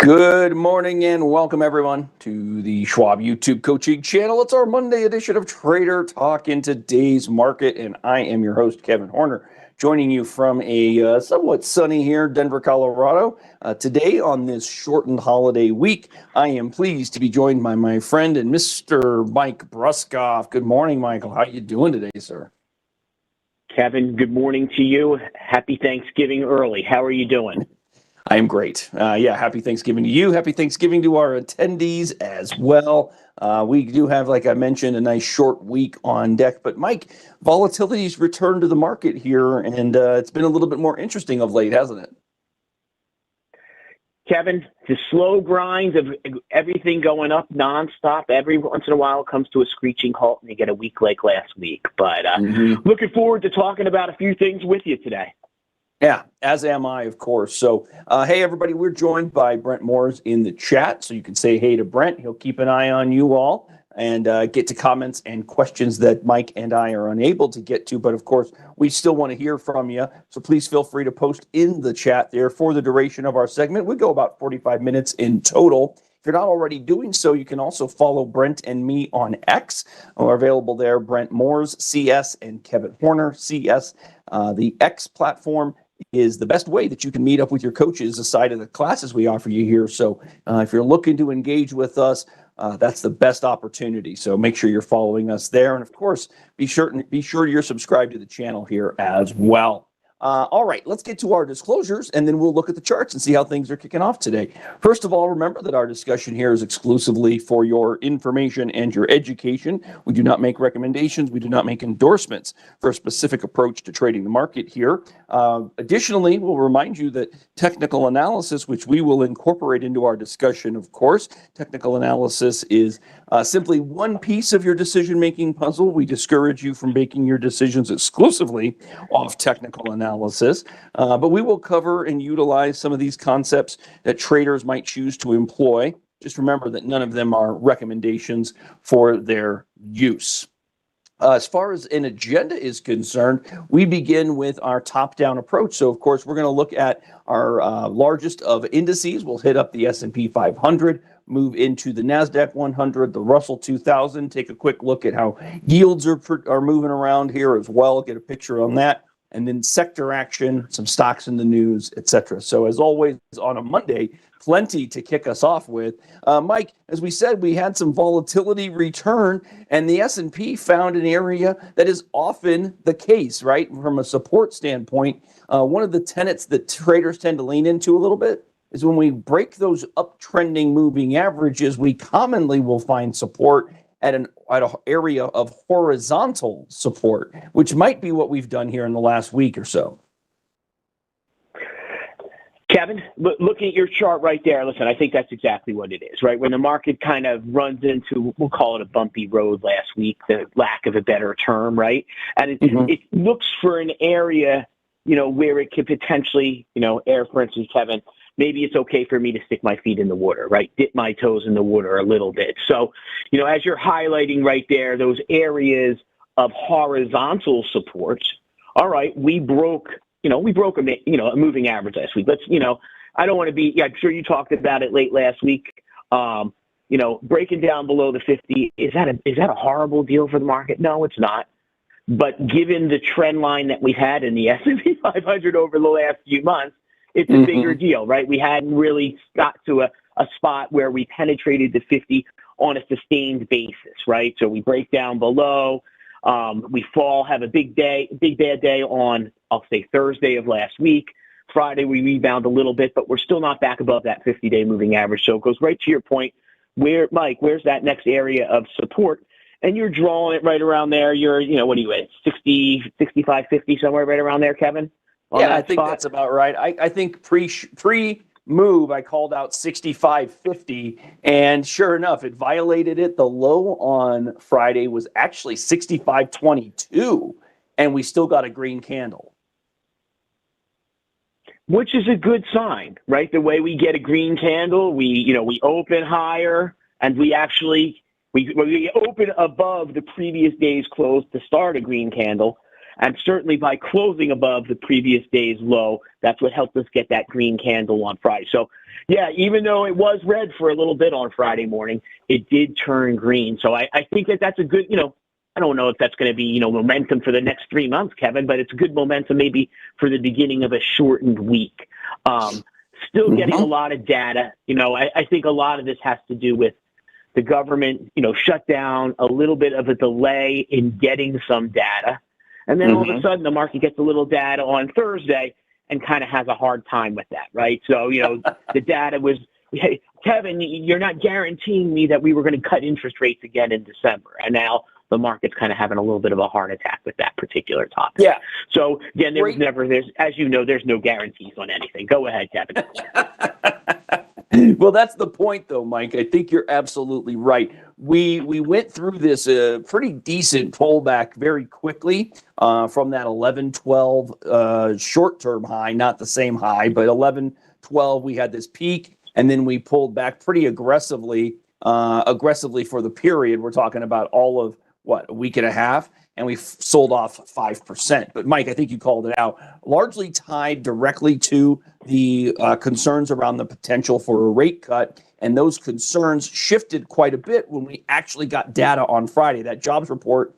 Good morning and welcome everyone to the Schwab YouTube coaching channel. It's our Monday edition of Trader Talk in today's market, and I am your host, Kevin Horner, joining you from a somewhat sunny here, Denver, Colorado. Today on this shortened holiday week, I am pleased to be joined by my friend and Mr. Mike Bruskoff. Good morning, Michael. How are you doing today, sir? Kevin, good morning to you. Happy Thanksgiving early. How are you doing? I am great. Happy Thanksgiving to you. Happy Thanksgiving to our attendees as well. We do have, like I mentioned, a nice short week on deck. But Mike, volatility's returned to the market here, and it's been a little bit more interesting of late, hasn't it? Kevin, the slow grind of everything going up nonstop, every once in a while it comes to a screeching halt and you get a week like last week. But looking forward to talking about a few things with you today. Yeah, as am I, of course. So, hey, everybody, we're joined by Brent Moores in the chat. So you can say hey to Brent. He'll keep an eye on you all and get to comments and questions that Mike and I are unable to get to. But, of course, we still want to hear from you. So please feel free to post in the chat there for the duration of our segment. We go about 45 minutes in total. If you're not already doing so, you can also follow Brent and me on X. We're available there, Brent Moores, CS, and Kevin Horner, CS. The X platform is the best way that you can meet up with your coaches aside of the classes we offer you here. So if you're looking to engage with us, that's the best opportunity. So make sure you're following us there. And of course, be sure you're subscribed to the channel here as well. All right, let's get to our disclosures, and then we'll look at the charts and see how things are kicking off today. First of all, remember that our discussion here is exclusively for your information and your education. We do not make recommendations. We do not make endorsements for a specific approach to trading the market here. Additionally, we'll remind you that technical analysis, which we will incorporate into our discussion, of course, technical analysis is simply one piece of your decision-making puzzle. We discourage you from making your decisions exclusively off technical analysis. But we will cover and utilize some of these concepts that traders might choose to employ. Just remember that none of them are recommendations for their use. As far as an agenda is concerned, we begin with our top-down approach. So, of course, we're going to look at our largest of indices. We'll hit up the S&P 500, move into the NASDAQ 100, the Russell 2000, take a quick look at how yields are moving around here as well, get a picture on that. And then sector action, some stocks in the news, etc. So as always on a Monday, plenty to kick us off with. Mike, as we said, we had some volatility return, and the S&P found an area that is often the case, right? From a support standpoint, one of the tenets that traders tend to lean into a little bit is when we break those uptrending moving averages, we commonly will find support at an area of horizontal support, which might be what we've done here in the last week or so. Kevin, looking at your chart right there, listen, I think that's exactly what it is, right? When the market kind of runs into, we'll call it a bumpy road last week, the lack of a better term, right? And it looks for an area, where it could potentially, for instance, Kevin, maybe it's okay for me to stick my feet in the water, right? Dip my toes in the water a little bit. So, as you're highlighting right there, those areas of horizontal support, all right, we broke a moving average last week. I don't want to be, I'm sure you talked about it late last week. Breaking down below the 50, is that a horrible deal for the market? No, it's not. But given the trend line that we've had in the S&P 500 over the last few months, it's a bigger deal, right? We hadn't really got to a spot where we penetrated the 50 on a sustained basis, right? So we break down below, we fall, have a big bad day on, I'll say, Thursday of last week. Friday, we rebound a little bit, but we're still not back above that 50-day moving average. So it goes right to your point. Mike, where's that next area of support? And you're drawing it right around there. You're, what are you at, 60, 65, 50, somewhere right around there, Kevin? Yeah, I think that's about right. I think pre-move, I called out 65.50, and sure enough, it violated it. The low on Friday was actually 65.22, and we still got a green candle. Which is a good sign, right? The way we get a green candle, we open higher, and we actually we open above the previous day's close to start a green candle. And certainly by closing above the previous day's low, that's what helped us get that green candle on Friday. So, yeah, even though it was red for a little bit on Friday morning, it did turn green. So I think that's a good, I don't know if that's going to be, momentum for the next 3 months, Kevin, but it's good momentum maybe for the beginning of a shortened week. Still getting a lot of data. I think a lot of this has to do with the government, shut down, a little bit of a delay in getting some data. And then all of a sudden the market gets a little data on Thursday and kind of has a hard time with that, right? So, the data was, hey, Kevin, you're not guaranteeing me that we were going to cut interest rates again in December. And now the market's kind of having a little bit of a heart attack with that particular topic. Yeah. So, again, as you know, there's no guarantees on anything. Go ahead, Kevin. Well, that's the point, though, Mike. I think you're absolutely right. We went through this pretty decent pullback very quickly from that 11-12 short-term high, not the same high, but 11-12. We had this peak, and then we pulled back pretty aggressively for the period. We're talking about all of a week and a half, and we sold off 5%. But Mike, I think you called it out, largely tied directly to the concerns around the potential for a rate cut. And those concerns shifted quite a bit when we actually got data on Friday. That jobs report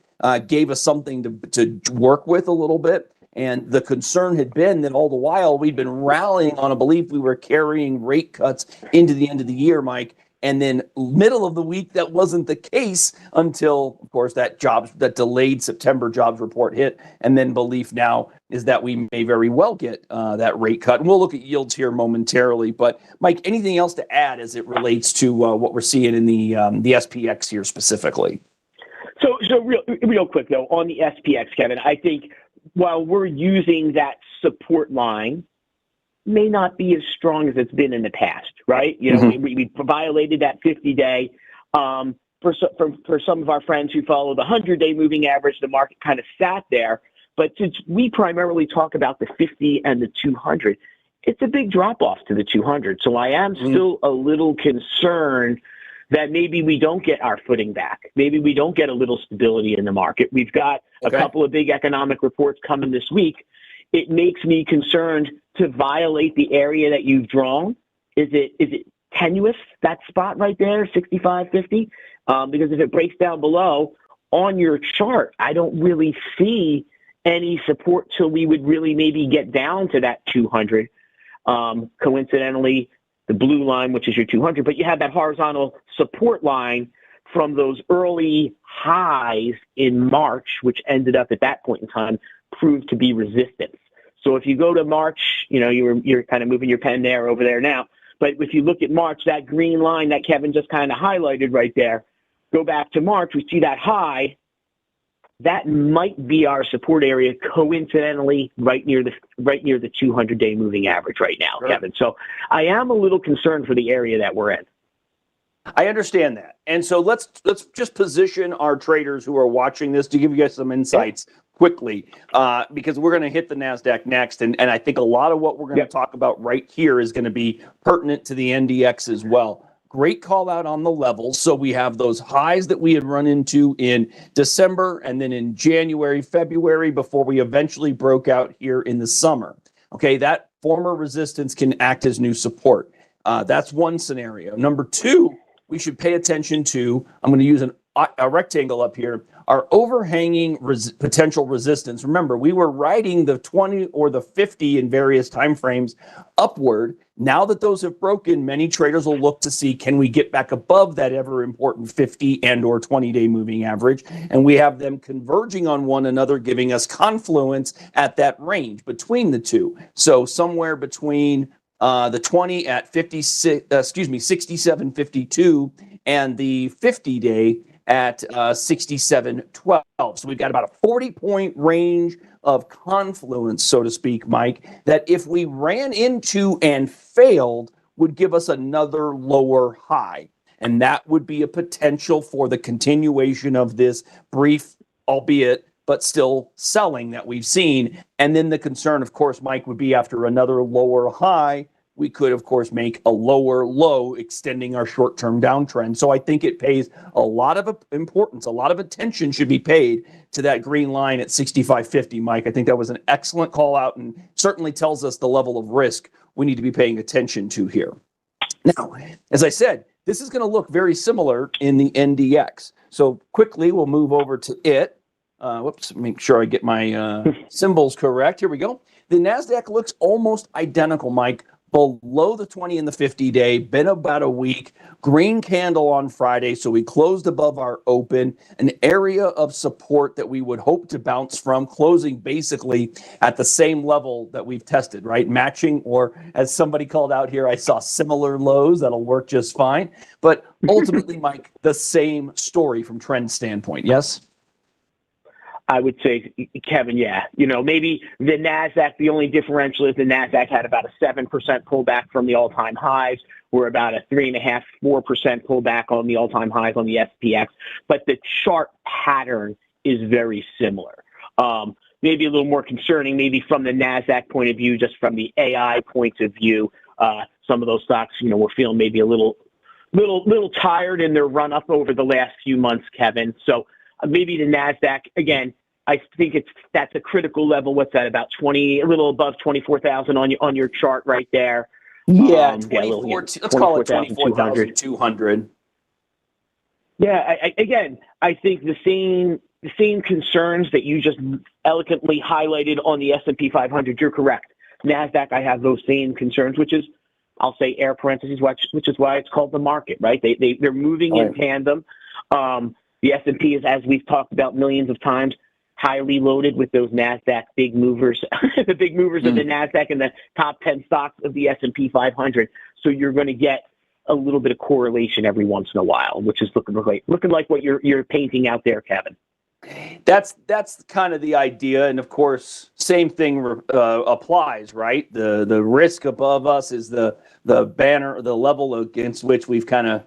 gave us something to work with a little bit. And the concern had been that all the while we'd been rallying on a belief we were carrying rate cuts into the end of the year, Mike. And then middle of the week, that wasn't the case until, of course, that delayed September jobs report hit. And then belief now is that we may very well get that rate cut. And we'll look at yields here momentarily. But Mike, anything else to add as it relates to what we're seeing in the SPX here specifically? So real quick, though, on the SPX, Kevin, I think while we're using that support line, may not be as strong as it's been in the past, right? We violated that 50-day. For some of our friends who follow the 100-day moving average, the market kind of sat there. But since we primarily talk about the 50 and the 200, it's a big drop-off to the 200. So I am still a little concerned that maybe we don't get our footing back. Maybe we don't get a little stability in the market. We've got a couple of big economic reports coming this week. It makes me concerned to violate the area that you've drawn. Is it tenuous, that spot right there, 65.50? Because if it breaks down below on your chart, I don't really see any support till we would really maybe get down to that 200. Coincidentally, the blue line, which is your 200, but you have that horizontal support line from those early highs in March, which ended up at that point in time proved to be resistance. So if you go to March, you're kind of moving your pen there over there now. But if you look at March, that green line that Kevin just kind of highlighted right there, go back to March, we see that high. That might be our support area, coincidentally, right near the 200-day moving average right now, Kevin. So I am a little concerned for the area that we're in. I understand that. And so let's just position our traders who are watching this to give you guys some insights quickly, because we're going to hit the NASDAQ next. And I think a lot of what we're going to talk about right here is going to be pertinent to the NDX as well. Great call out on the levels. So we have those highs that we had run into in December and then in January, February, before we eventually broke out here in the summer. Okay, that former resistance can act as new support. That's one scenario. Number two, we should pay attention to, I'm going to use a rectangle up here, our overhanging potential resistance. Remember, we were riding the 20 or the 50 in various time frames upward. Now that those have broken, many traders will look to see, can we get back above that ever important 50 and or 20-day moving average? And we have them converging on one another, giving us confluence at that range between the two. So somewhere between the 20 at 67.52 and the 50-day at 67.12. So we've got about a 40-point range of confluence, so to speak, Mike, that if we ran into and failed would give us another lower high. And that would be a potential for the continuation of this brief, albeit but still selling that we've seen. And then the concern, of course, Mike, would be after another lower high, we could, of course, make a lower low, extending our short-term downtrend. So I think it pays a lot of importance, a lot of attention should be paid to that green line at 65.50, Mike. I think that was an excellent call out and certainly tells us the level of risk we need to be paying attention to here. Now, as I said, this is going to look very similar in the NDX. So quickly, we'll move over to it. Whoops, make sure I get my symbols correct. Here we go. The NASDAQ looks almost identical, Mike, below the 20 and the 50-day, been about a week, green candle on Friday, so we closed above our open, an area of support that we would hope to bounce from, closing basically at the same level that we've tested, right? Matching, or as somebody called out here, I saw similar lows, that'll work just fine. But ultimately, Mike, the same story from trend standpoint, yes? I would say, Kevin, yeah. You know, maybe the NASDAQ, the only differential is the NASDAQ had about a 7% pullback from the all-time highs. We're about a 3.5%, 4% pullback on the all-time highs on the SPX. But the chart pattern is very similar. Maybe a little more concerning, maybe from the NASDAQ point of view, just from the AI point of view. Some of those stocks, you know, we're feeling maybe a little tired in their run-up over the last few months, Kevin. So maybe the NASDAQ, again, I think that's a critical level. What's that, about 20, a little above 24,000 on your chart right there? Yeah, 24, let's call it 24,200. Yeah, I think the same concerns that you just eloquently highlighted on the S&P 500, you're correct. NASDAQ, I have those same concerns, which is, I'll say air parentheses, which is why it's called the market, right? They're moving in tandem. The S&P is, as we've talked about millions of times, highly loaded with those NASDAQ big movers, the big movers of the NASDAQ and the top 10 stocks of the S&P 500. So you're going to get a little bit of correlation every once in a while, which is looking like what you're painting out there, Kevin. That's kind of the idea, and of course, same thing applies, right? The risk above us is the banner, the level against which we've kind of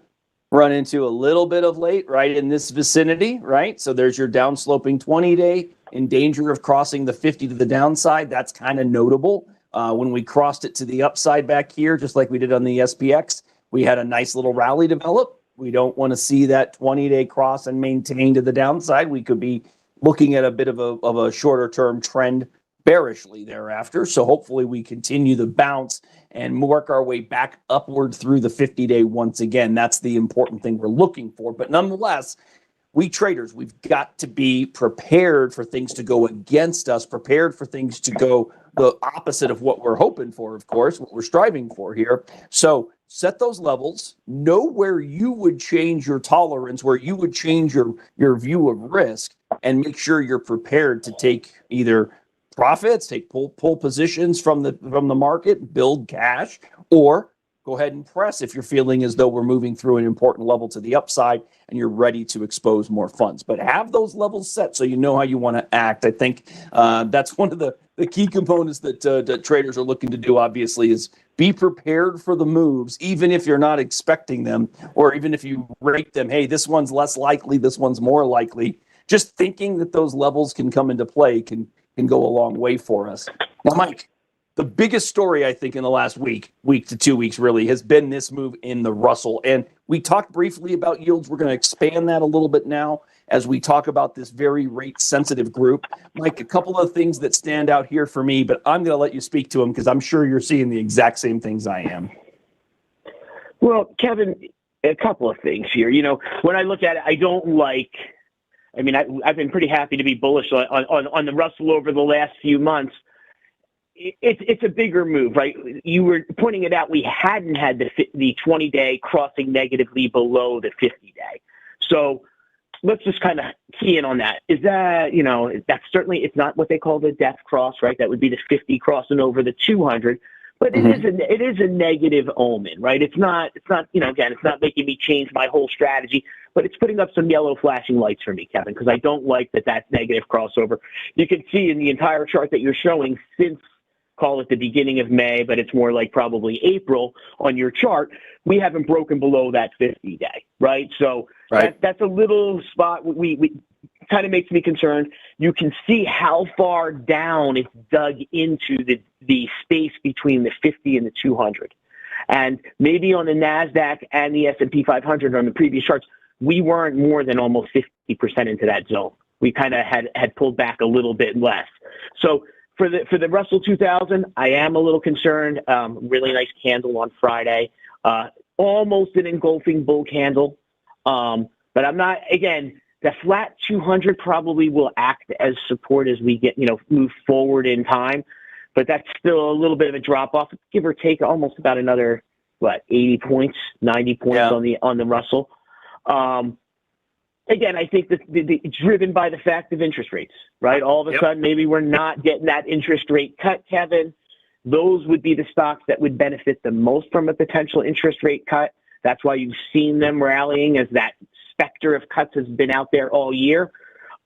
run into a little bit of late, right, in this vicinity, right? So there's your downsloping 20-day in danger of crossing the 50 to the downside. That's kind of notable. When we crossed it to the upside back here, just like we did on the SPX, we had a nice little rally develop. We don't want to see that 20-day cross and maintain to the downside. We could be looking at a bit of a shorter-term trend bearishly thereafter. So hopefully we continue the bounce and work our way back upward through the 50-day once again. That's the important thing we're looking for. But nonetheless, we traders, we've got to be prepared for things to go against us, prepared for things to go the opposite of what we're hoping for, of course, what we're striving for here. So set those levels, know where you would change your tolerance, where you would change your view of risk, and make sure you're prepared to take either profits, take pull positions from the market, build cash, or go ahead and press if you're feeling as though we're moving through an important level to the upside and you're ready to expose more funds. But have those levels set so you know how you want to act. I think that's one of the key components that traders are looking to do, obviously, is be prepared for the moves, even if you're not expecting them, or even if you rate them, hey, this one's less likely, this one's more likely. Just thinking that those levels can come into play can go a long way for us. Now, Mike, the biggest story, I think, in the last week to 2 weeks, really, has been this move in the Russell. And we talked briefly about yields. We're going to expand that a little bit now as we talk about this very rate-sensitive group. Mike, a couple of things that stand out here for me, but I'm going to let you speak to them because I'm sure you're seeing the exact same things I am. Well, Kevin, a couple of things here. You know, when I look at it, I've been pretty happy to be bullish on the Russell over the last few months. It's a bigger move, right? You were pointing it out. We hadn't had the 20-day crossing negatively below the 50-day. So let's just kind of key in on that. Is that, that's certainly, it's not what they call the death cross, right? That would be the 50 crossing over the 200. But it is a negative omen, right? It's not, again, it's not making me change my whole strategy, but it's putting up some yellow flashing lights for me, Kevin, because I don't like that negative crossover. You can see in the entire chart that you're showing since, call it the beginning of May, but it's more like probably April on your chart, we haven't broken below that 50-day, right? So that's a little spot. We kind of makes me concerned. You can see how far down it's dug into the space between the 50 and the 200. And maybe on the NASDAQ and the S&P 500 on the previous charts, we weren't more than almost 50% into that zone. We kind of had pulled back a little bit less. So for the Russell 2000, I am a little concerned. Really nice candle on Friday. Almost an engulfing bull candle. But I'm not, again, the flat 200 probably will act as support as we get, move forward in time. But that's still a little bit of a drop off, give or take almost about another, 80 points, 90 points on the Russell. Again, I think that it's driven by the fact of interest rates, right? All of a sudden, maybe we're not getting that interest rate cut, Kevin. Those would be the stocks that would benefit the most from a potential interest rate cut. That's why you've seen them rallying, as that specter of cuts has been out there all year.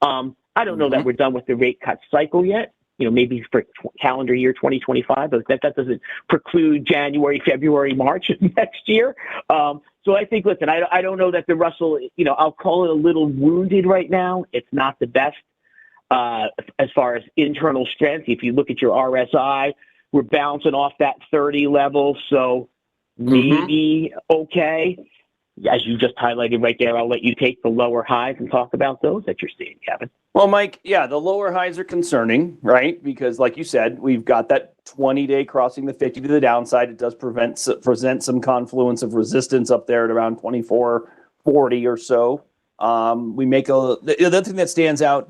I don't know that we're done with the rate cut cycle yet. Maybe for calendar year 2025, but that doesn't preclude January, February, March of next year. So I think, listen, I don't know that the Russell, I'll call it a little wounded right now. It's not the best as far as internal strength. If you look at your RSI, we're bouncing off that 30 level. So maybe okay. As you just highlighted right there, I'll let you take the lower highs and talk about those that you're seeing, Kevin. Well, Mike, the lower highs are concerning, right? Because like you said, we've got that 20-day crossing the 50 to the downside. It does present some confluence of resistance up there at around 24.40 or so. The other thing that stands out,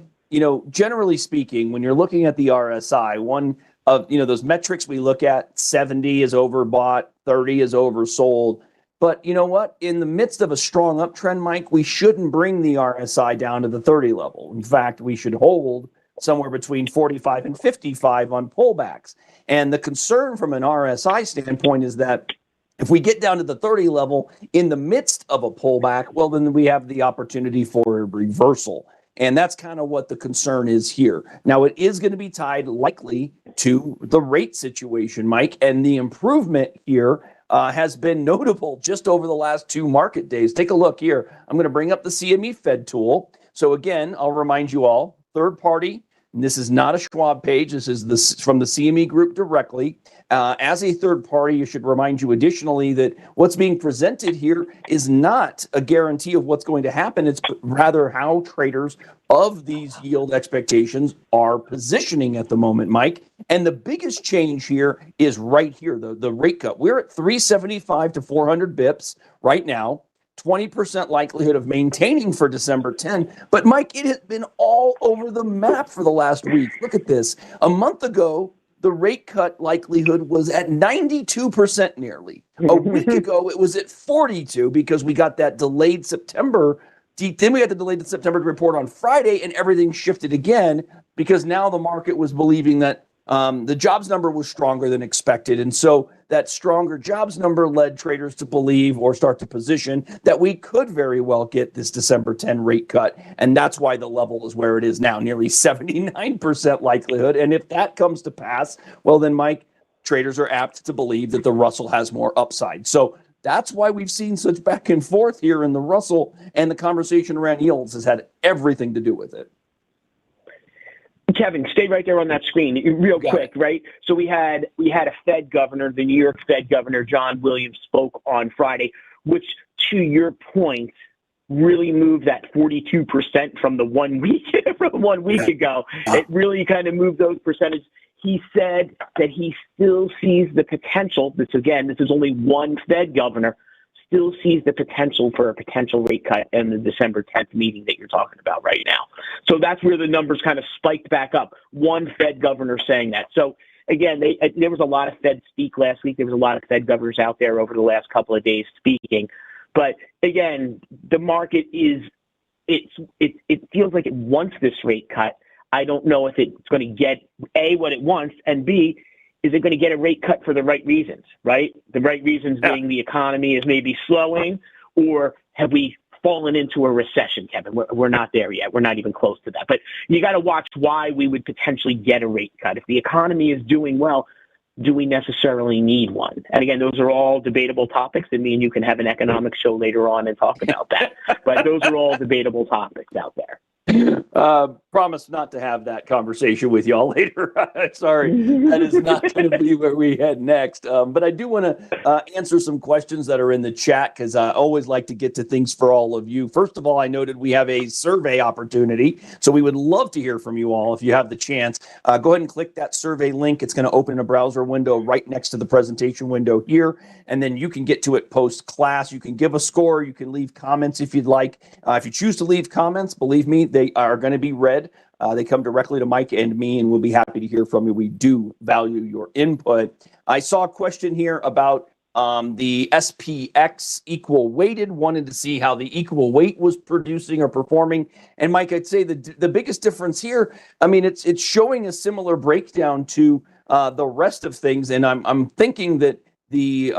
generally speaking, when you're looking at the RSI, one of, those metrics we look at, 70 is overbought, 30 is oversold. But you know what? In the midst of a strong uptrend, Mike, we shouldn't bring the RSI down to the 30 level. In fact, we should hold somewhere between 45 and 55 on pullbacks. And the concern from an RSI standpoint is that if we get down to the 30 level in the midst of a pullback, well, then we have the opportunity for a reversal. And that's kind of what the concern is here. Now, it is going to be tied likely to the rate situation, Mike, and the improvement here has been notable just over the last 2 market days. Take a look here. I'm going to bring up the CME Fed tool. So again, I'll remind you all, third party, and this is not a Schwab page. This is from the CME Group directly. As a third party, you should remind you additionally that what's being presented here is not a guarantee of what's going to happen. It's rather how traders of these yield expectations are positioning at the moment, Mike. And the biggest change here is right here, the rate cut. We're at 375 to 400 bips right now. 20% likelihood of maintaining for December 10. But Mike, it has been all over the map for the last week. Look at this. A month ago, the rate cut likelihood was at 92% nearly. A week ago, it was at 42 because we got that delayed September. Then we had the delayed September report on Friday, and everything shifted again because now the market was believing that the jobs number was stronger than expected. And so that stronger jobs number led traders to believe or start to position that we could very well get this December 10 rate cut. And that's why the level is where it is now, nearly 79% likelihood. And if that comes to pass, well, then, Mike, traders are apt to believe that the Russell has more upside. So that's why we've seen such back and forth here in the Russell, and the conversation around yields has had everything to do with it. Kevin, stay right there on that screen real quick, right? So we had a Fed governor, the New York Fed governor, John Williams, spoke on Friday, which, to your point, really moved that 42% from the 1 week from 1 week ago. It really kind of moved those percentages. He said that he still sees the potential. This is only one Fed governor, still sees the potential for a potential rate cut in the December 10th meeting that you're talking about right now. So that's where the numbers kind of spiked back up. One Fed governor saying that. So again, there was a lot of Fed speak last week. There was a lot of Fed governors out there over the last couple of days speaking. But again, the market it feels like it wants this rate cut. I don't know if it's going to get A, what it wants, and B, is it going to get a rate cut for the right reasons, right? The right reasons being the economy is maybe slowing, or have we fallen into a recession, Kevin? We're not there yet. We're not even close to that. But you got to watch why we would potentially get a rate cut. If the economy is doing well, do we necessarily need one? And again, those are all debatable topics. I mean, you can have an economic show later on and talk about that. But those are all debatable topics out there. Promise not to have that conversation with y'all later. Sorry, that is not going to be where we head next. But I do want to answer some questions that are in the chat because I always like to get to things for all of you. First of all, I noted we have a survey opportunity, so we would love to hear from you all if you have the chance. Go ahead and click that survey link. It's going to open a browser window right next to the presentation window here, and then you can get to it post-class. You can give a score. You can leave comments if you'd like. If you choose to leave comments, believe me, they are going to be read. They come directly to Mike and me, and we'll be happy to hear from you. We do value your input. I saw a question here about the SPX equal weighted, wanted to see how the equal weight was producing or performing. And Mike, I'd say the biggest difference here, I mean, it's showing a similar breakdown to the rest of things. And I'm thinking that the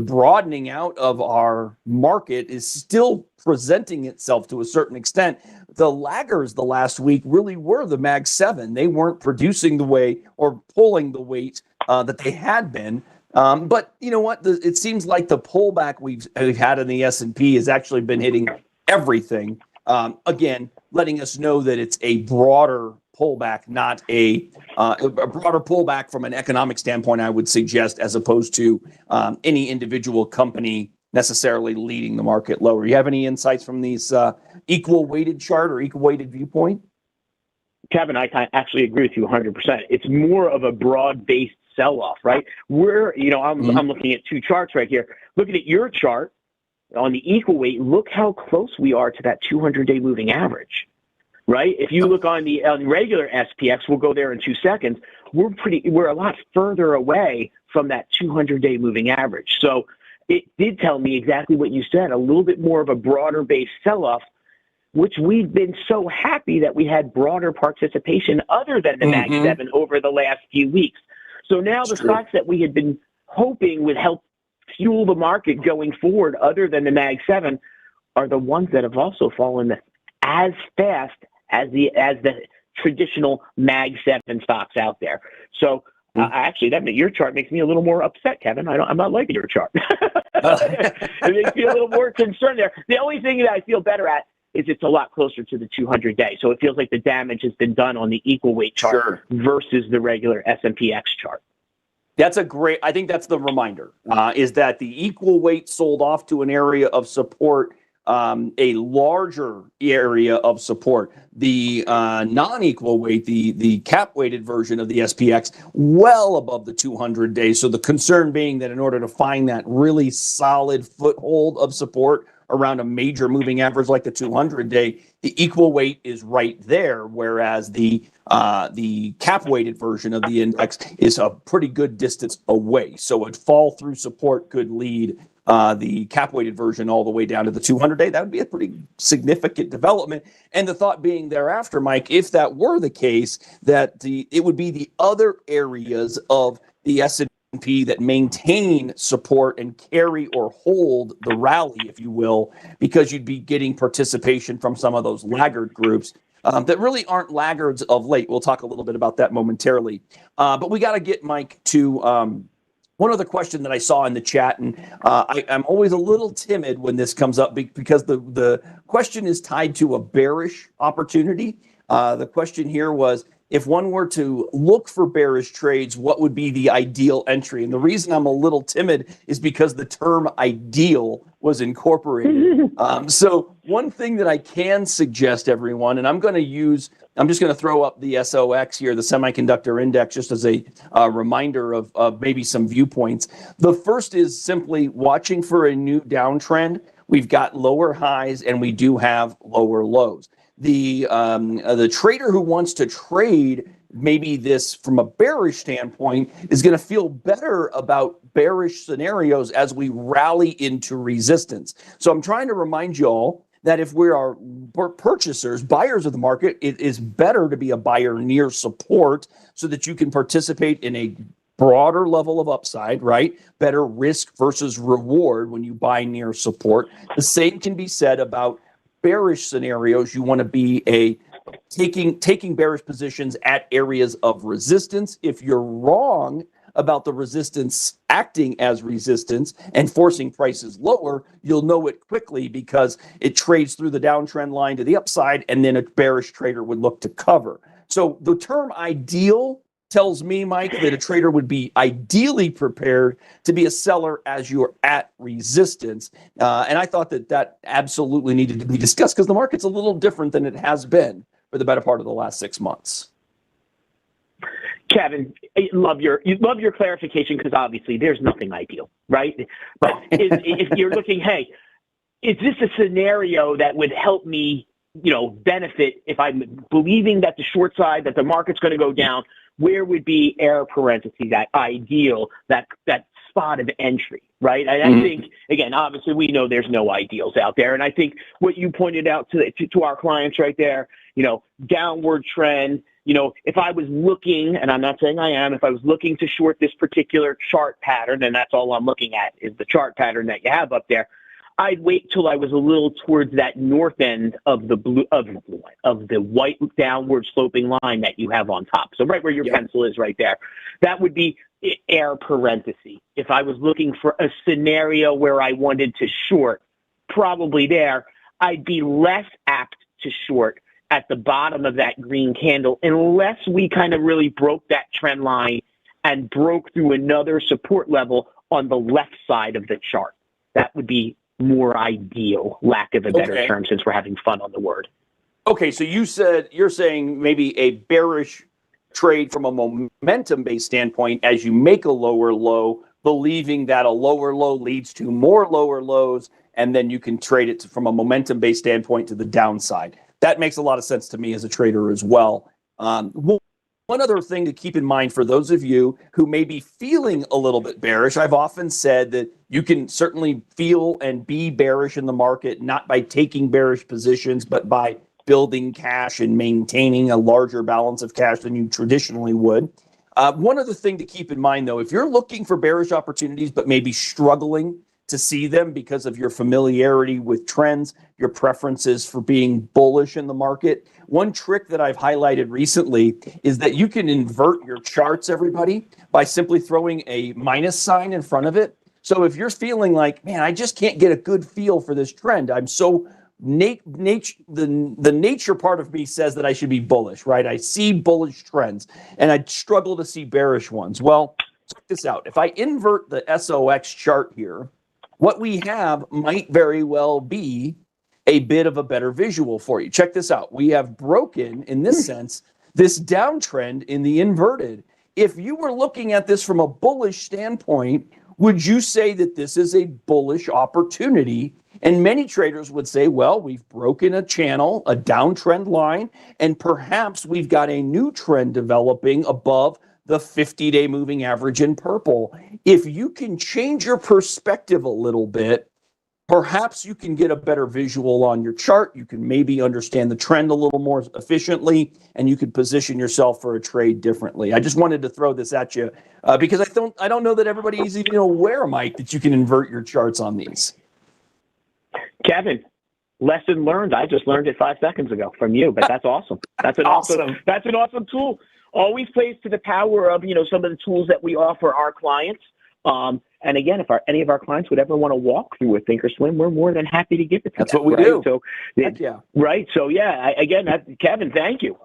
broadening out of our market is still presenting itself to a certain extent. The laggers the last week really were the Mag 7. They weren't producing the way or pulling the weight that they had been. But you know what? It seems like the pullback we've had in the S&P has actually been hitting everything. Again, letting us know that it's a broader pullback, not a broader pullback from an economic standpoint, I would suggest, as opposed to any individual company necessarily leading the market lower. You have any insights from these equal weighted chart or equal weighted viewpoint? Kevin, I actually agree with you 100%. It's more of a broad-based sell-off, right? I'm looking at two charts right here. Looking at your chart on the equal weight, look how close we are to that 200-day moving average, right? If you look on the regular SPX, we'll go there in 2 seconds. We're a lot further away from that 200-day moving average. So it did tell me exactly what you said, a little bit more of a broader-based sell-off, which we've been so happy that we had broader participation other than the Mag 7 over the last few weeks. So now the stocks that we had been hoping would help fuel the market going forward other than the Mag 7 are the ones that have also fallen as fast as the traditional Mag 7 stocks out there. So actually, your chart makes me a little more upset, Kevin. I'm not liking your chart. It makes me a little more concerned there. The only thing that I feel better at is it's a lot closer to the 200-day. So it feels like the damage has been done on the equal weight chart versus the regular S&P X chart. I think that's the reminder, is that the equal weight sold off to an area of support, a larger area of support. The non-equal weight, the cap-weighted version of the SPX, well above the 200 days. So the concern being that in order to find that really solid foothold of support around a major moving average like the 200-day, the equal weight is right there, whereas the cap-weighted version of the index is a pretty good distance away. So a fall through support could lead the cap-weighted version all the way down to the 200-day. That would be a pretty significant development. And the thought being thereafter, Mike, if that were the case, that it would be the other areas of the S&P that maintain support and carry or hold the rally, if you will, because you'd be getting participation from some of those laggard groups that really aren't laggards of late. We'll talk a little bit about that momentarily. But we got to get, Mike, to one other question that I saw in the chat, and I'm always a little timid when this comes up because the question is tied to a bearish opportunity. The question here was, if one were to look for bearish trades, what would be the ideal entry? And the reason I'm a little timid is because the term ideal was incorporated. So one thing that I can suggest everyone, and I'm just going to throw up the SOX here, the semiconductor index, just as a reminder of maybe some viewpoints. The first is simply watching for a new downtrend. We've got lower highs and we do have lower lows. The trader who wants to trade maybe this from a bearish standpoint is going to feel better about bearish scenarios as we rally into resistance. So I'm trying to remind you all that if we are purchasers, buyers of the market, it is better to be a buyer near support so that you can participate in a broader level of upside, right? Better risk versus reward when you buy near support. The same can be said about bearish scenarios. You want to be taking bearish positions at areas of resistance. If you're wrong about the resistance acting as resistance and forcing prices lower, you'll know it quickly because it trades through the downtrend line to the upside, and then a bearish trader would look to cover. So the term ideal tells me, Mike, that a trader would be ideally prepared to be a seller as you're at resistance. And I thought that absolutely needed to be discussed because the market's a little different than it has been for the better part of the last 6 months. Kevin, you love your clarification because obviously there's nothing ideal, right? But if you're looking, hey, is this a scenario that would help me, benefit if I'm believing that the short side, that the market's going to go down? Where would be air parentheses, that ideal, that spot of entry, right? And I think, again, obviously we know there's no ideals out there. And I think what you pointed out to our clients right there, downward trend, if I was looking, and I'm not saying I am, if I was looking to short this particular chart pattern, and that's all I'm looking at is the chart pattern that you have up there, I'd wait till I was a little towards that north end of the the white downward sloping line that you have on top. So right where your pencil is right there, that would be air parenthesis. If I was looking for a scenario where I wanted to short, probably there, I'd be less apt to short at the bottom of that green candle unless we kind of really broke that trend line and broke through another support level on the left side of the chart. That would be more ideal, lack of a better term, since we're having fun on the word. Okay, so you're saying maybe a bearish trade from a momentum-based standpoint as you make a lower low, believing that a lower low leads to more lower lows, and then you can trade it from a momentum-based standpoint to the downside. That makes a lot of sense to me as a trader as well. One other thing to keep in mind for those of you who may be feeling a little bit bearish, I've often said that you can certainly feel and be bearish in the market, not by taking bearish positions, but by building cash and maintaining a larger balance of cash than you traditionally would. One other thing to keep in mind, though, if you're looking for bearish opportunities but maybe struggling to see them because of your familiarity with trends, your preferences for being bullish in the market, one trick that I've highlighted recently is that you can invert your charts, everybody, by simply throwing a minus sign in front of it. So if you're feeling like, man, I just can't get a good feel for this trend, I'm so the nature part of me says that I should be bullish, right? I see bullish trends and I struggle to see bearish ones. Well, check this out. If I invert the SOX chart here, what we have might very well be a bit of a better visual for you. Check this out. We have broken, in this sense, this downtrend in the inverted. If you were looking at this from a bullish standpoint, would you say that this is a bullish opportunity? And many traders would say, well, we've broken a channel, a downtrend line, and perhaps we've got a new trend developing above the 50-day moving average in purple. If you can change your perspective a little bit, perhaps you can get a better visual on your chart. You can maybe understand the trend a little more efficiently, and you can position yourself for a trade differently. I just wanted to throw this at you because I don't know that everybody is even aware, Mike, that you can invert your charts on these. Kevin, lesson learned. I just learned it 5 seconds ago from you, but that's awesome. That's an awesome tool. Always plays to the power of, some of the tools that we offer our clients. And again, if any of our clients would ever want to walk through a Thinkorswim, we're more than happy to give it to them. That's what we do. So, right. So Kevin, thank you.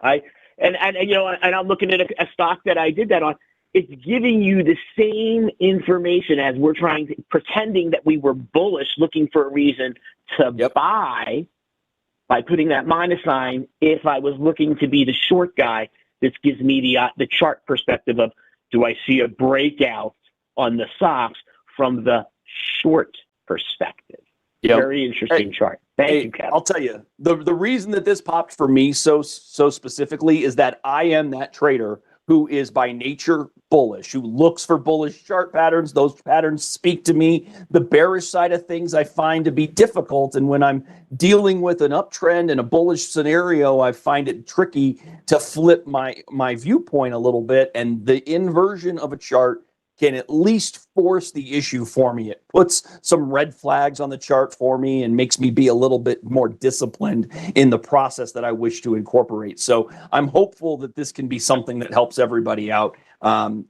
And I'm looking at a stock that I did that on. It's giving you the same information as we're pretending that we were bullish, looking for a reason to buy by putting that minus sign. If I was looking to be the short guy, this gives me the chart perspective of, do I see a breakout on the SOX from the short perspective? Very interesting chart. Thank you, Kevin. I'll tell you, the reason that this popped for me so specifically is that I am that trader who is by nature bullish, who looks for bullish chart patterns. Those patterns speak to me. The bearish side of things I find to be difficult. And when I'm dealing with an uptrend and a bullish scenario, I find it tricky to flip my viewpoint a little bit. And the inversion of a chart can at least force the issue for me. It puts some red flags on the chart for me and makes me be a little bit more disciplined in the process that I wish to incorporate. So I'm hopeful that this can be something that helps everybody out.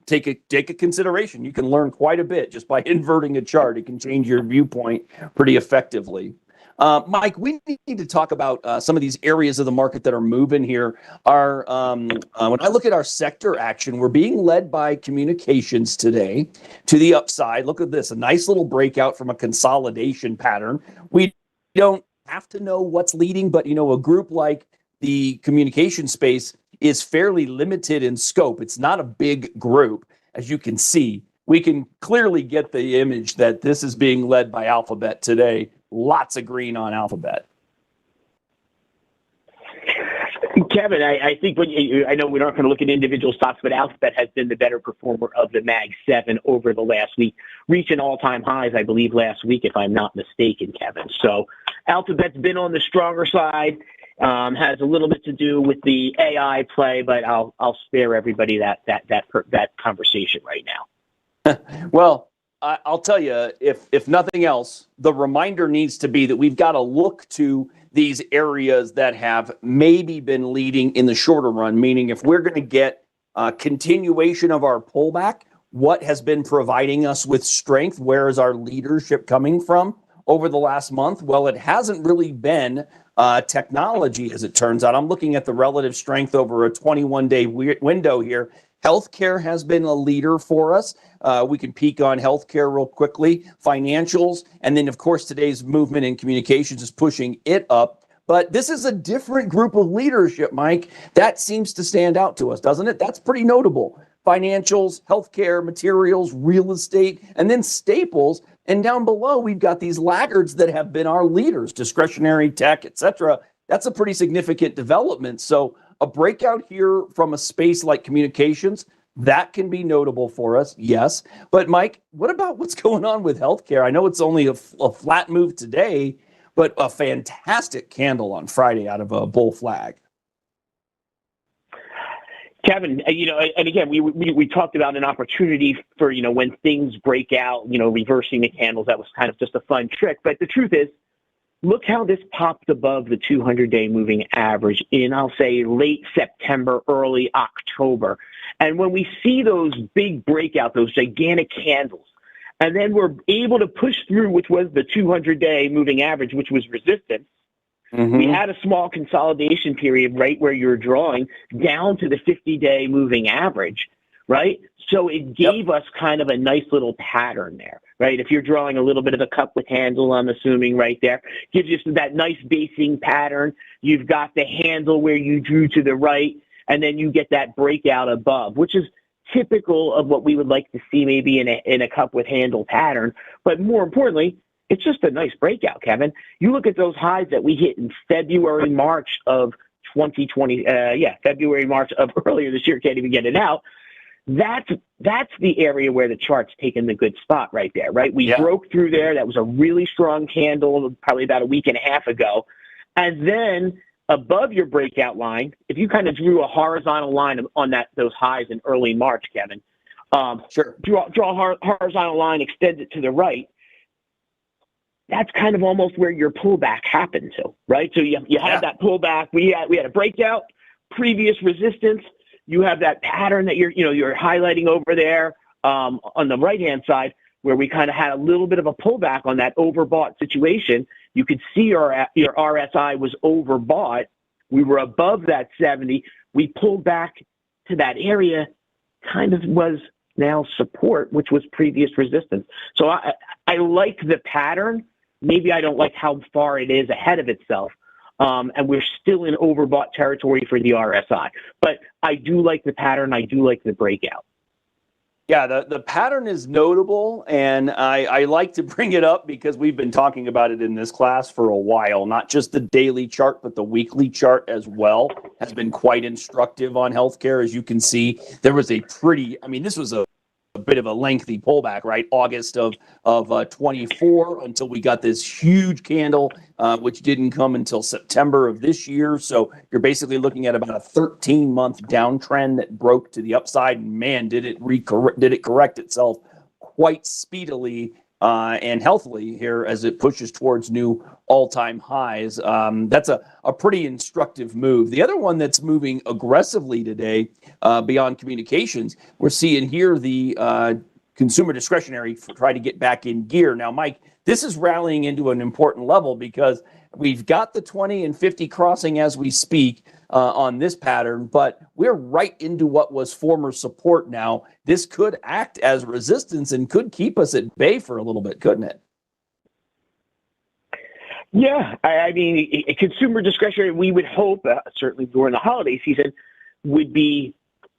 Take a consideration. You can learn quite a bit just by inverting a chart. It can change your viewpoint pretty effectively. Mike, we need to talk about some of these areas of the market that are moving here. When I look at our sector action, we're being led by communications today to the upside. Look at this, a nice little breakout from a consolidation pattern. We don't have to know what's leading, but a group like the communication space is fairly limited in scope. It's not a big group, as you can see. We can clearly get the image that this is being led by Alphabet today. Lots of green on Alphabet. Kevin, I think I know we're not going to look at individual stocks, but Alphabet has been the better performer of the Mag 7 over the last week, reaching all-time highs, I believe, last week, if I'm not mistaken, Kevin. So Alphabet's been on the stronger side, has a little bit to do with the AI play, but I'll spare everybody that conversation right now. Well, I'll tell you, if nothing else, the reminder needs to be that we've got to look to these areas that have maybe been leading in the shorter run, meaning if we're going to get a continuation of our pullback, what has been providing us with strength? Where is our leadership coming from over the last month? Well, it hasn't really been technology, as it turns out. I'm looking at the relative strength over a 21-day window here. Healthcare has been a leader for us. We can peek on healthcare real quickly, financials, and then, of course, today's movement in communications is pushing it up. But this is a different group of leadership, Mike. That seems to stand out to us, doesn't it? That's pretty notable. Financials, healthcare, materials, real estate, and then staples. And down below, we've got these laggards that have been our leaders, discretionary tech, et cetera. That's a pretty significant development. So a breakout here from a space like communications, that can be notable for us, yes. But Mike, what about what's going on with healthcare? I know it's only a flat move today, but a fantastic candle on Friday out of a bull flag. Kevin, and again, we talked about an opportunity for, when things break out, reversing the candles. That was kind of just a fun trick. But the truth is, look how this popped above the 200-day moving average in, I'll say, late September, early October. And when we see those big breakouts, those gigantic candles, and then we're able to push through, which was the 200-day moving average, which was resistance. Mm-hmm. We had a small consolidation period right where you're drawing down to the 50-day moving average, right? So it gave us kind of a nice little pattern there, right? If you're drawing a little bit of a cup with handle, I'm assuming right there, gives you that nice basing pattern. You've got the handle where you drew to the right, and then you get that breakout above, which is typical of what we would like to see maybe in a cup with handle pattern. But more importantly, it's just a nice breakout, Kevin. You look at those highs that we hit in February, March of 2020, February, March of earlier this year, can't even get it out. That's the area where the chart's taken the good spot right there, right? We broke through there. That was a really strong candle probably about a week and a half ago. And then above your breakout line, if you kind of drew a horizontal line on those highs in early March, Kevin, draw a horizontal line, extend it to the right. That's kind of almost where your pullback happened to, right? So you had that pullback. We had a breakout, previous resistance. You have that pattern that you're highlighting over there on the right-hand side, where we kind of had a little bit of a pullback on that overbought situation. You could see your RSI was overbought. We were above that 70. We pulled back to that area, kind of was now support, which was previous resistance. So I like the pattern. Maybe I don't like how far it is ahead of itself. And we're still in overbought territory for the RSI. But I do like the pattern. I do like the breakout. Yeah, the pattern is notable, and I like to bring it up because we've been talking about it in this class for a while. Not just the daily chart, but the weekly chart as well has been quite instructive on healthcare. As you can see, there was this was a bit of a lengthy pullback, right? August of 24 until we got this huge candle, which didn't come until September of this year. So you're basically looking at about a 13-month downtrend that broke to the upside. And man, did it correct itself quite speedily and healthily here as it pushes towards new all-time highs. That's a pretty instructive move. The other one that's moving aggressively today, beyond communications, we're seeing here the consumer discretionary try to get back in gear. Now, Mike, this is rallying into an important level because we've got the 20 and 50 crossing as we speak on this pattern, but we're right into what was former support now. This could act as resistance and could keep us at bay for a little bit, couldn't it? Yeah, I mean, consumer discretionary, we would hope, certainly during the holiday season, would be,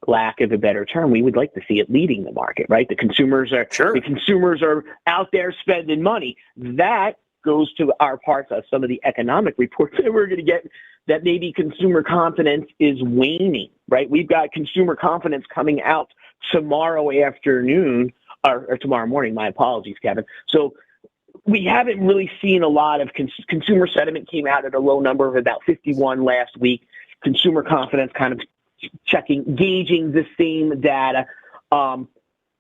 lack of a better term, we would like to see it leading the market, right? The consumers are out there spending money. That goes to our parts of some of the economic reports that we're going to get, that maybe consumer confidence is waning, right? We've got consumer confidence coming out tomorrow afternoon, or tomorrow morning, my apologies, Kevin. So we haven't really seen a lot of consumer sentiment. Came out at a low number of about 51 last week. Consumer confidence kind of gauging the same data.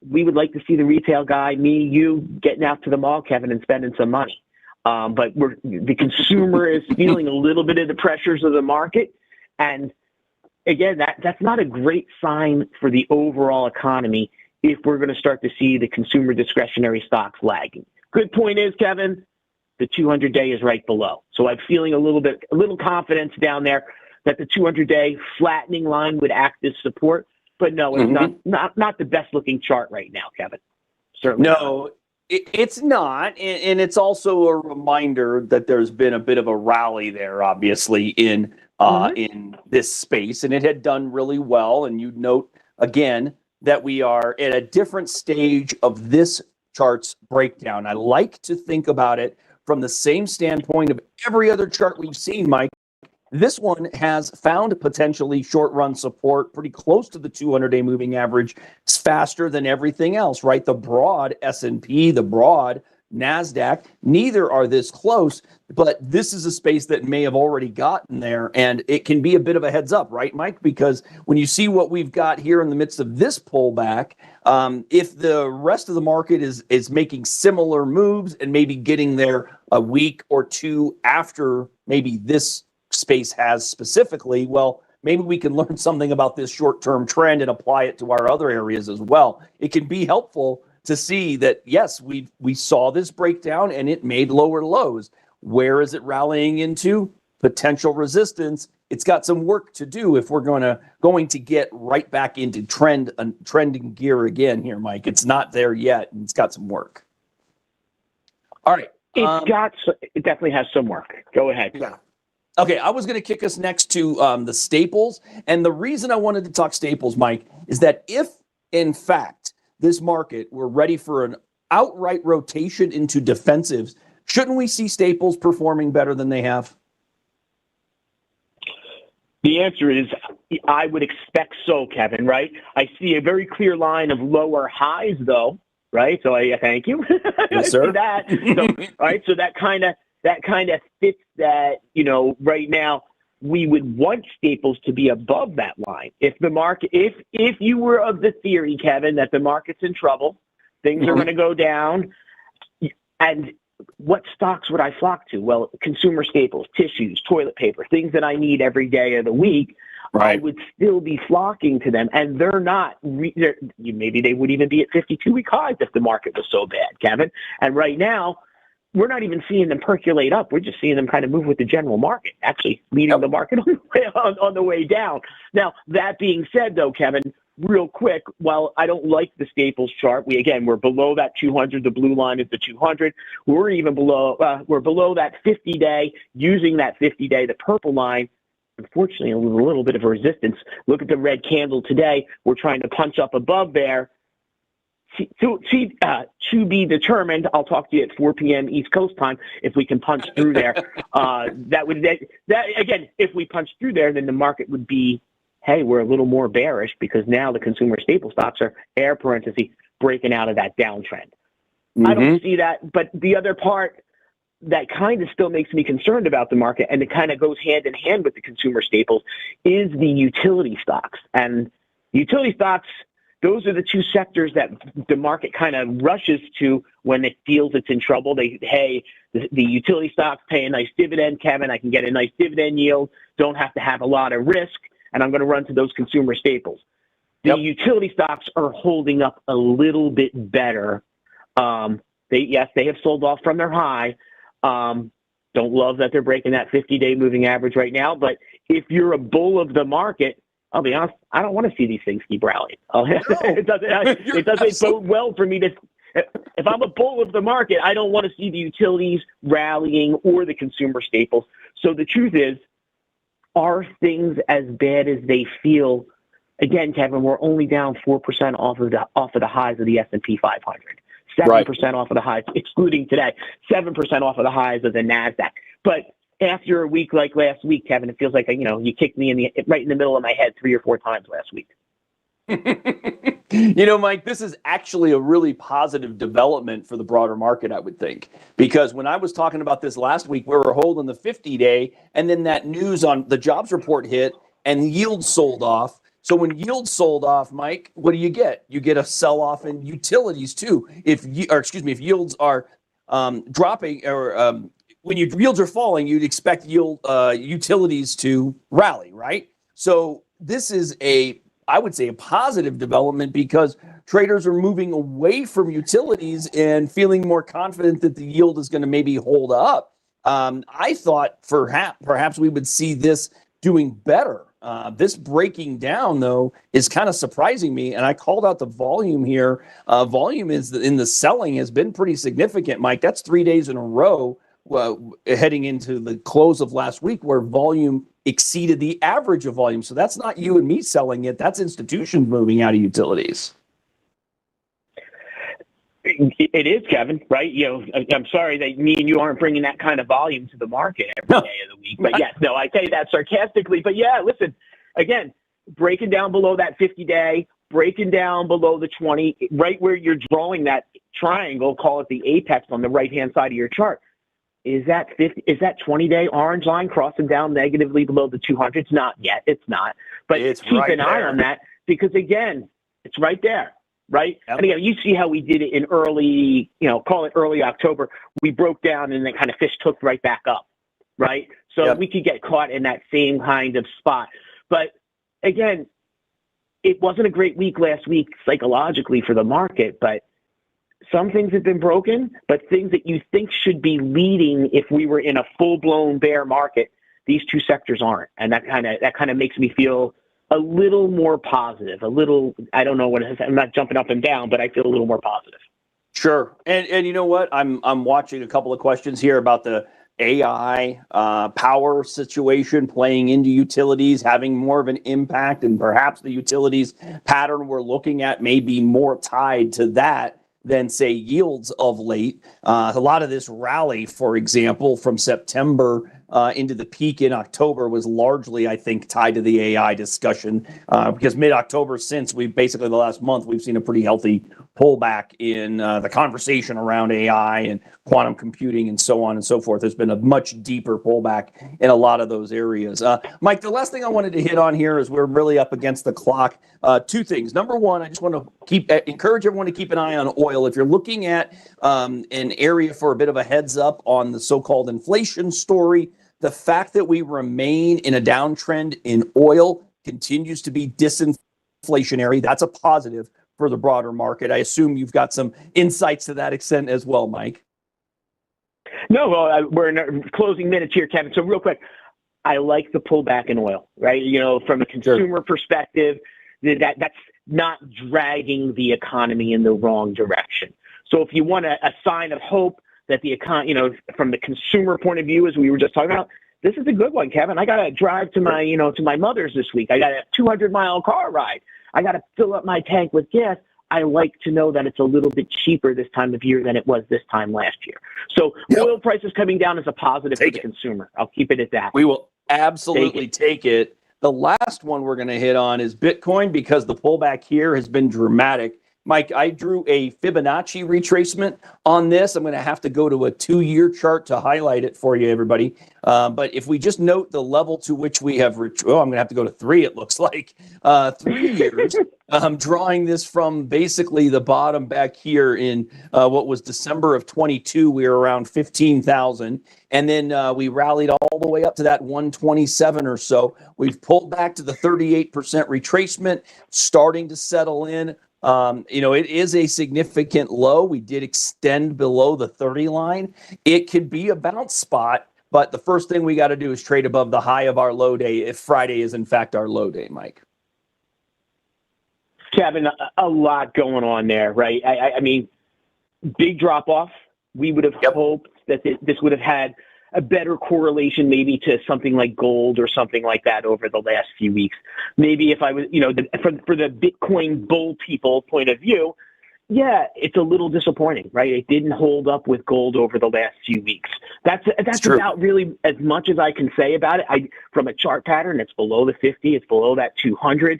We would like to see the retail guy, me, you, getting out to the mall, Kevin, and spending some money. But the consumer is feeling a little bit of the pressures of the market. And again, that's not a great sign for the overall economy if we're going to start to see the consumer discretionary stocks lagging. Good point is, Kevin, the 200-day is right below. So I'm feeling a little confidence down there that the 200-day flattening line would act as support. But no, it's not the best looking chart right now, Kevin. Certainly no. It's not, and it's also a reminder that there's been a bit of a rally there, obviously, in this space, and it had done really well. And you'd note, again, that we are at a different stage of this chart's breakdown. I like to think about it from the same standpoint of every other chart we've seen, Mike. This one has found potentially short-run support pretty close to the 200-day moving average. It's faster than everything else, right? The broad S&P, the broad NASDAQ, neither are this close, but this is a space that may have already gotten there, and it can be a bit of a heads up, right, Mike? Because when you see what we've got here in the midst of this pullback, if the rest of the market is making similar moves and maybe getting there a week or two after maybe this space has specifically, well, maybe we can learn something about this short-term trend and apply it to our other areas as well. It can be helpful to see that, yes, we saw this breakdown and it made lower lows. Where is it rallying into? Potential resistance. It's got some work to do if we're going to get right back into trending gear again here, Mike. It's not there yet, and it's got some work. All right. It definitely has some work. Go ahead. Yeah. Okay, I was going to kick us next to the staples. And the reason I wanted to talk staples, Mike, is that if, in fact, this market were ready for an outright rotation into defensives, shouldn't we see staples performing better than they have? The answer is I would expect so, Kevin, right? I see a very clear line of lower highs, though, right? So I thank you. Yes, sir. I see that. So, right, so that kind of fits that, right now we would want staples to be above that line. If the market, if you were of the theory, Kevin, that the market's in trouble, things are going to go down, and what stocks would I flock to? Well, consumer staples, tissues, toilet paper, things that I need every day of the week. Right. I would still be flocking to them, and they're not. Maybe they would even be at 52-week highs if the market was so bad, Kevin. And right now, we're not even seeing them percolate up. We're just seeing them kind of move with the general market, actually leading the market on the way down. Now, that being said, though, Kevin, real quick, while I don't like the staples chart, we're below that 200. The blue line is the 200. We're even below. We're below that 50-day. Using that 50-day, the purple line. Unfortunately, a little bit of a resistance. Look at the red candle today. We're trying to punch up above there. To be determined. I'll talk to you at 4 p.m. East Coast time if we can punch through there. Again, if we punch through there, then the market would be, hey, we're a little more bearish because now the consumer staple stocks are breaking out of that downtrend. I don't see that. But the other part that kind of still makes me concerned about the market, and it kind of goes hand in hand with the consumer staples, is the utility stocks. And utility stocks, those are the two sectors that the market kind of rushes to when it feels it's in trouble. The utility stocks pay a nice dividend, Kevin. I can get a nice dividend yield, don't have to have a lot of risk, and I'm going to run to those consumer staples. The utility stocks are holding up a little bit better. They have sold off from their high. Don't love that they're breaking that 50-day moving average right now. But if you're a bull of the market, I'll be honest, I don't want to see these things keep rallying. It doesn't bode well for me to. If I'm a bull of the market, I don't want to see the utilities rallying or the consumer staples. So the truth is, are things as bad as they feel? Again, Kevin, we're only down 4% off of the highs of the S&P 500. 7% off of the highs, excluding today, 7% off of the highs of the NASDAQ. But after a week like last week, Kevin, it feels like, you kicked me right in the middle of my head 3 or 4 times last week. Mike, this is actually a really positive development for the broader market, I would think, because when I was talking about this last week, we were holding the 50-day, and then that news on the jobs report hit and yields sold off. So when yields sold off, Mike, what do you get? You get a sell-off in utilities too. If yields are dropping, or when yields are falling, you'd expect utilities to rally, right? So this is I would say a positive development, because traders are moving away from utilities and feeling more confident that the yield is going to maybe hold up. I thought perhaps we would see this doing better. This breaking down, though, is kind of surprising me. And I called out the volume here. Volume in the selling has been pretty significant, Mike. That's 3 days in a row heading into the close of last week where volume exceeded the average of volume. So that's not you and me selling it. That's institutions moving out of utilities. It is, Kevin, right? I'm sorry that me and you aren't bringing that kind of volume to the market every day of the week. But yes, no, I say that sarcastically. But yeah, listen, again, breaking down below that 50-day, breaking down below the 20, right where you're drawing that triangle, call it the apex on the right-hand side of your chart. Is that 20-day orange line crossing down negatively below the 200? It's not yet. It's not. But keep an eye on that, because, again, it's right there. Right? Yep. And again, you see how we did it in early, call it early October. We broke down and then kind of fish took right back up, right? So we could get caught in that same kind of spot. But again, it wasn't a great week last week psychologically for the market, but some things have been broken, but things that you think should be leading if we were in a full-blown bear market, these two sectors aren't. And that kind of makes me feel a little more positive, I don't know what it is. I'm not jumping up and down, but I feel a little more positive. Sure. And you know what? I'm watching a couple of questions here about the AI power situation playing into utilities, having more of an impact, and perhaps the utilities pattern we're looking at may be more tied to that than, say, yields of late. A lot of this rally, for example, from September into the peak in October was largely, I think, tied to the AI discussion, because mid-October, since the last month, we've seen a pretty healthy pullback in the conversation around AI and quantum computing and so on and so forth. There's been a much deeper pullback in a lot of those areas. Mike, the last thing I wanted to hit on here is we're really up against the clock. 2 things. Number one, I just want to encourage everyone to keep an eye on oil. If you're looking at an area for a bit of a heads up on the so-called inflation story, the fact that we remain in a downtrend in oil continues to be disinflationary. That's a positive for the broader market. I assume you've got some insights to that extent as well, Mike. No, well, we're in closing minutes here, Kevin. So real quick, I like the pullback in oil, right? From a consumer perspective, that's not dragging the economy in the wrong direction. So if you want a sign of hope that the economy, from the consumer point of view, as we were just talking about, this is a good one, Kevin. I got to drive to my mother's this week. I got a 200-mile car ride. I got to fill up my tank with gas. I like to know that it's a little bit cheaper this time of year than it was this time last year. So oil prices coming down is a positive for the consumer. I'll keep it at that. We will absolutely take it. The last one we're going to hit on is Bitcoin, because the pullback here has been dramatic. Mike, I drew a Fibonacci retracement on this. I'm going to have to go to a 2-year chart to highlight it for you, everybody. But if we just note the level to which we have, I'm going to have to go to 3, it looks like. 3 years. I'm drawing this from basically the bottom back here in what was December of 22. We were around 15,000. And then we rallied all the way up to that 127 or so. We've pulled back to the 38% retracement, starting to settle in. It is a significant low. We did extend below the 30 line. It could be a bounce spot, but the first thing we got to do is trade above the high of our low day if Friday is in fact our low day, Mike. Kevin, a lot going on there, right? I mean, big drop off. We would have hoped that this would have had a better correlation maybe to something like gold or something like that over the last few weeks. Maybe if I was, for the Bitcoin bull people point of view, yeah, it's a little disappointing, right? It didn't hold up with gold over the last few weeks. That's about really as much as I can say about it. From a chart pattern, it's below the 50, it's below that 200.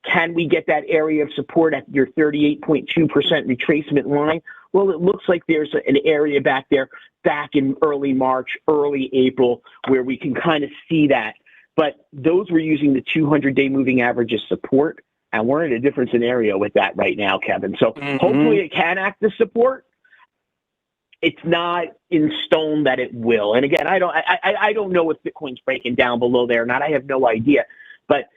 Can we get that area of support at your 38.2% retracement line? Well, it looks like there's an area back there back in early March, early April, where we can kind of see that. But those were using the 200-day moving average as support, and we're in a different scenario with that right now, Kevin. So hopefully it can act as support. It's not in stone that it will. And again, I don't know if Bitcoin's breaking down below there or not. I have no idea. But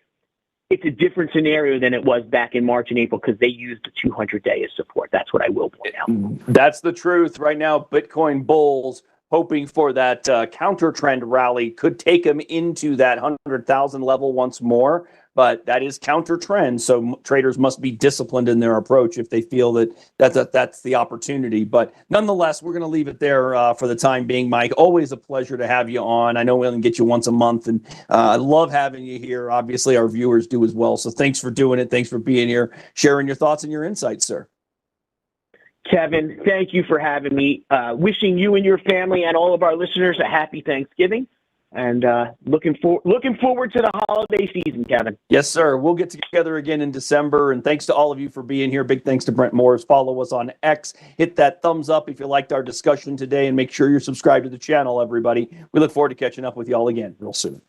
it's a different scenario than it was back in March and April because they used the 200-day as support. That's what I will point out. That's the truth. Right now, Bitcoin bulls hoping for that counter trend rally could take them into that 100,000 level once more. But that is counter trend. So traders must be disciplined in their approach if they feel that that's the opportunity. But nonetheless, we're going to leave it there for the time being, Mike. Always a pleasure to have you on. I know we only get you once a month, and I love having you here. Obviously, our viewers do as well. So thanks for doing it. Thanks for being here, sharing your thoughts and your insights, sir. Kevin, thank you for having me. Wishing you and your family and all of our listeners a happy Thanksgiving. And looking forward to the holiday season, Kevin. Yes, sir. We'll get together again in December. And thanks to all of you for being here. Big thanks to Brent Morris. Follow us on X. Hit that thumbs up if you liked our discussion today. And make sure you're subscribed to the channel, everybody. We look forward to catching up with you all again real soon.